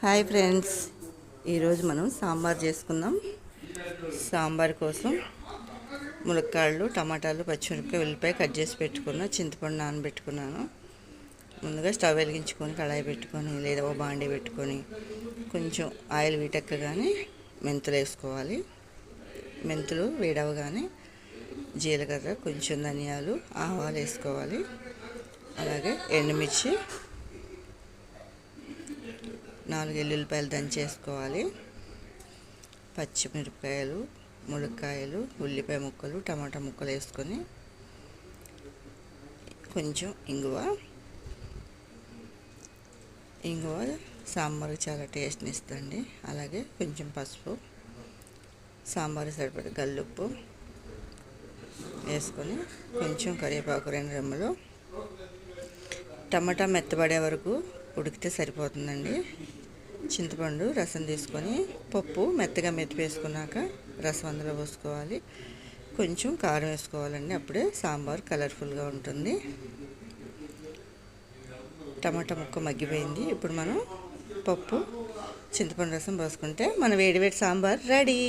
Hi friends, ఈరోజు మనం సాంబార్ చేసుకుందాం. సాంబార్ కోసం ములక్కాడలు, టమాటాలు, పచ్చిమిరపకాయ, ఉల్లిపాయ కట్ చేసి పెట్టుకున్నా, చింతపండు నానబెట్టుకున్నాను. ముందుగా స్టవ్ వెలిగించుకొని కళాయి పెట్టుకొని లేదా ఓ బాండీ పెట్టుకొని కొంచెం ఆయిల్ వీటెక్కగానే మెంతులు వేసుకోవాలి. మెంతులు వేడవగానే జీలకర్ర, కొంచెం ధనియాలు, ఆవాలు వేసుకోవాలి. అలాగే ఎండుమిర్చి, 4 ఎల్లుల్లిపాయలు దంచేసుకోవాలి. పచ్చిమిరపకాయలు, ములక్కాయలు, ఉల్లిపాయ ముక్కలు, టమాటా ముక్కలు వేసుకొని కొంచెం ఇంగువ సాంబార్కి చాలా టేస్ట్ని ఇస్తుంది. అలాగే కొంచెం పసుపు, సాంబార్ సరిపడ గల్లుప్పు వేసుకొని కొంచెం కరివేపాకు 2 రెమ్మలు. టమాటా మెత్తబడే వరకు ఉడికితే సరిపోతుందండి. చింతపండు రసం తీసుకొని పప్పు మెత్తగా వేసుకున్నాక రసం అందులో పోసుకోవాలి. కొంచెం కారం వేసుకోవాలండి, అప్పుడే సాంబార్ కలర్ఫుల్గా ఉంటుంది. టమాటా ముక్క మగ్గిపోయింది. ఇప్పుడు మనం పప్పు, చింతపండు రసం పోసుకుంటే మన వేడివేడి సాంబార్ రెడీ.